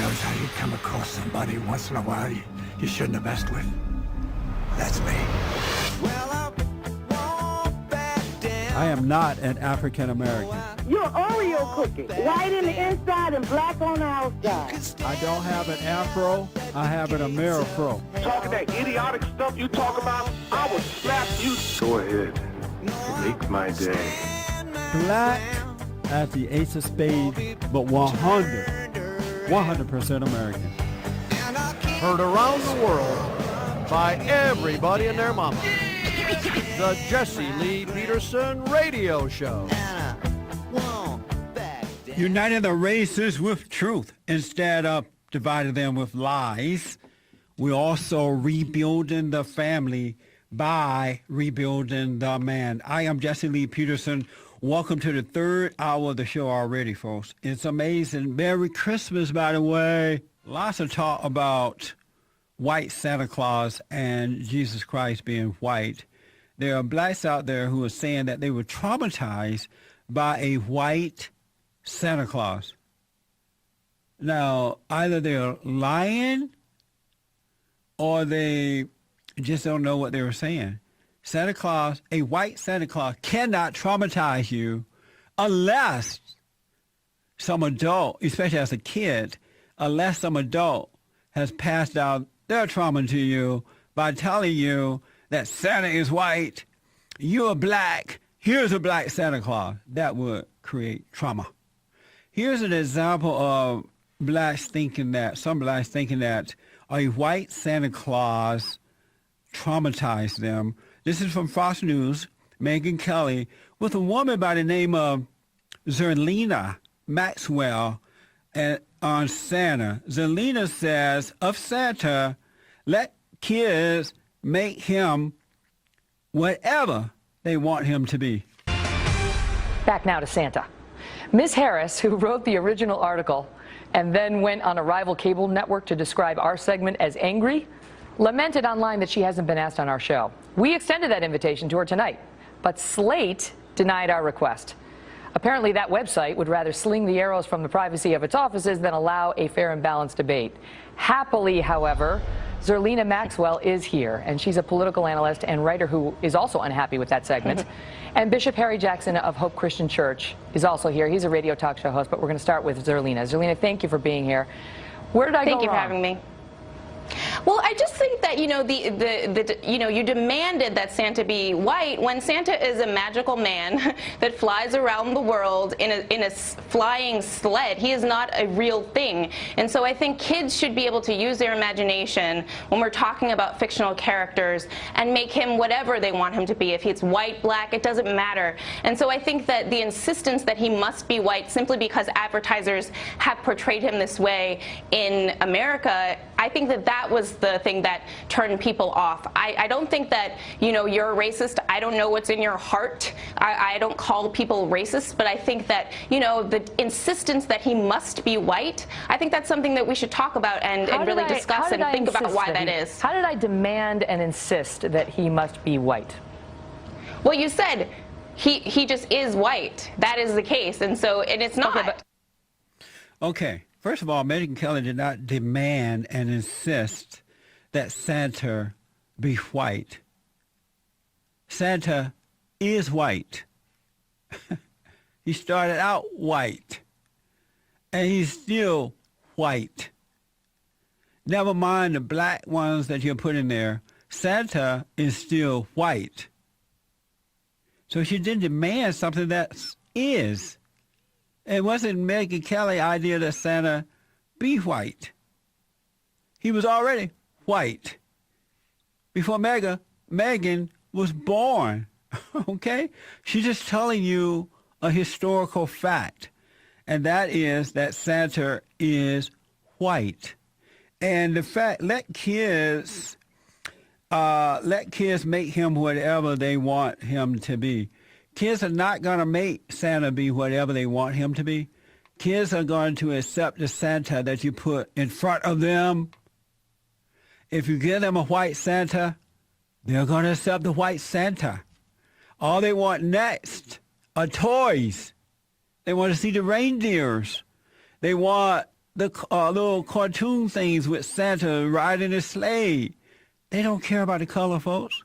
knows how you come across somebody once in a while you shouldn't have messed with? That's me. I am not an African American. You're Oreo cookie, white in the inside and black on the outside. I don't have an afro, I have an Amerifro. Talking that idiotic stuff you talk about, I will slap you. Go ahead. Make my day. Black at the ace of spades, but 100% American. Heard around the world by everybody and their mama. The Jesse Lee Peterson Radio Show. Uniting the races with truth instead of dividing them with lies. We're also rebuilding the family by rebuilding the man. I am Jesse Lee Peterson. Welcome to the third hour of the show already, folks. It's amazing. Merry Christmas, by the way. Lots of talk about white Santa Claus and Jesus Christ being white. There are blacks out there who are saying that they were traumatized by a white Santa Claus. Now, either they're lying or they just don't know what they were saying. Santa Claus, a white Santa Claus, cannot traumatize you unless some adult, especially as a kid, unless some adult has passed out their trauma to you by telling you that Santa is white, you're black, here's a black Santa Claus. That would create trauma. Here's an example of blacks thinking that, some blacks thinking that a white Santa Claus traumatized them. This is from Fox News, Megyn Kelly, with a woman by the name of Zerlina Maxwell on Santa. Zerlina says of Santa, let kids make him whatever they want him to be. Back now to Santa. Ms. Harris, who wrote the original article and then went on a rival cable network to describe our segment as angry, lamented online that she hasn't been asked on our show. We extended that invitation to her tonight, but Slate denied our request. Apparently, that website would rather sling the arrows from the privacy of its offices than allow a fair and balanced debate. Happily, however, Zerlina Maxwell is here, and she's a political analyst and writer who is also unhappy with that segment. And Bishop Harry Jackson of Hope Christian Church is also here. He's a radio talk show host, but we're going to start with Zerlina. Zerlina, thank you for being here. Where did I go wrong? Thank you for having me. Well, I just think that, you demanded that Santa be white when Santa is a magical man that flies around the world in a flying sled. He is not a real thing. And so I think kids should be able to use their imagination when we're talking about fictional characters and make him whatever they want him to be. If he's white, black, it doesn't matter. And so I think that the insistence that he must be white simply because advertisers have portrayed him this way in America, I think that was the thing that turned people off. I don't think that, you're a racist. I don't know what's in your heart. I don't call people racist, but I think that, the insistence that he must be white, I think that's something that we should talk about and really discuss and think about why that is. How did I demand and insist that he must be white? Well, you said he just is white. That is the case, and it's not. Okay. First of all, Megyn Kelly did not demand and insist that Santa be white. Santa is white. He started out white, and he's still white. Never mind the black ones that you put in there. Santa is still white. So she didn't demand something that is. It wasn't Megyn Kelly's idea that Santa be white. He was already white before Megyn was born. Okay? She's just telling you a historical fact, and that is that Santa is white. And the fact, let kids make him whatever they want him to be. Kids are not going to make Santa be whatever they want him to be. Kids are going to accept the Santa that you put in front of them. If you give them a white Santa, they're going to accept the white Santa. All they want next are toys. They want to see the reindeers. They want the little cartoon things with Santa riding his sleigh. They don't care about the color, folks.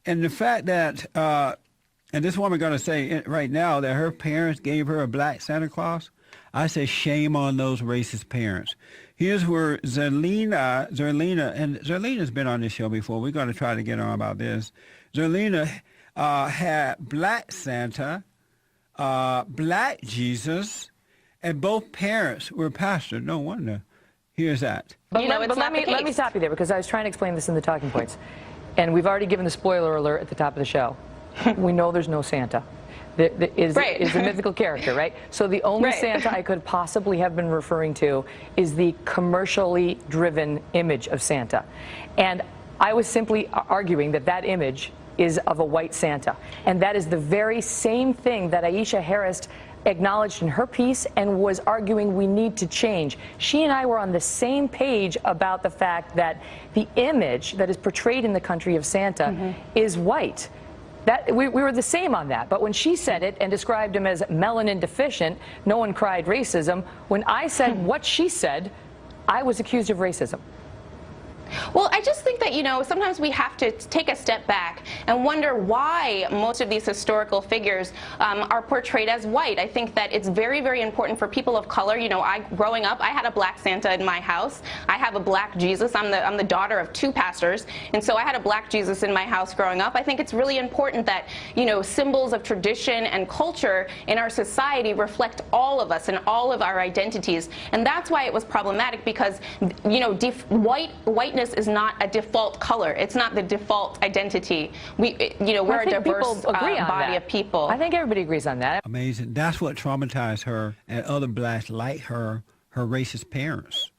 And the fact that, and this woman going to say right now that her parents gave her a black Santa Claus, I say shame on those racist parents. Here's where Zerlina, and Zerlina's been on this show before. We're going to try to get on about this. Zerlina had black Santa, black Jesus, and both parents were pastors. No wonder. Here's that. But let me stop you there, because I was trying to explain this in the talking points. And we've already given the spoiler alert at the top of the show. We know there's no Santa. Is a mythical character, right? So the only Santa I could possibly have been referring to is the commercially driven image of Santa. And I was simply arguing that that image is of a white Santa. And that is the very same thing that Aisha Harris acknowledged in her piece and was arguing we need to change. She and I were on the same page about the fact that the image that is portrayed in the country of Santa is white. That we were the same on that. But when she said it and described him as melanin deficient, no one cried racism. When I said what she said, I was accused of racism. Well, I just think that, you know, sometimes we have to take a step back and wonder why most of these historical figures are portrayed as white. I think that it's very, very important for people of color. You know, growing up, I had a black Santa in my house. I have a black Jesus. I'm the daughter of 2 pastors, and so I had a black Jesus in my house growing up. I think it's really important that, you know, symbols of tradition and culture in our society reflect all of us and all of our identities, and that's why it was problematic, because, you know, whiteness is not a default color. It's not the default identity. We're a diverse body of people. I think everybody agrees on that. Amazing. That's what traumatized her and other blacks like her racist parents.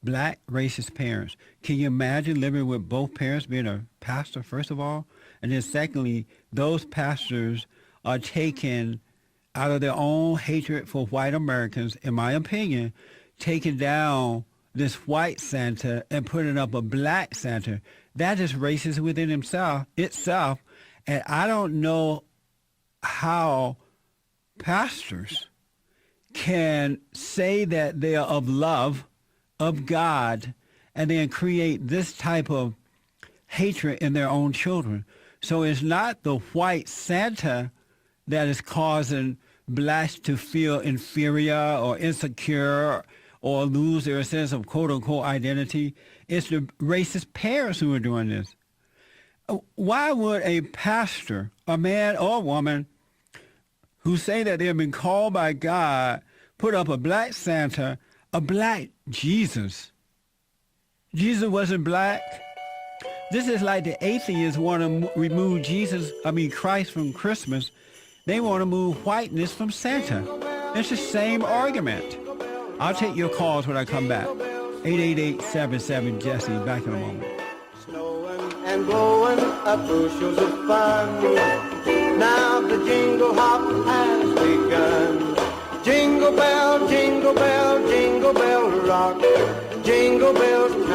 Black racist parents. Can you imagine living with both parents being a pastor, first of all? And then secondly, those pastors are taken out of their own hatred for white Americans, in my opinion, taking down this white Santa and putting up a black Santa. That is racist within itself. And I don't know how pastors can say that they are of love, of God, and then create this type of hatred in their own children. So it's not the white Santa that is causing blacks to feel inferior or insecure or lose their sense of quote-unquote identity. It's the racist parents who are doing this. Why would a pastor, a man or woman, who say that they have been called by God, put up a black Santa, a black Jesus? Jesus wasn't black. This is like the atheists want to remove Christ from Christmas. They want to move whiteness from Santa. It's the same argument. I'll take your calls when I come back. 888-77-JESSE. Back in a moment. Snowing and blowing up bushels of fun. Now the jingle hop has begun. Jingle bell, jingle bell, jingle bell rock. Jingle bells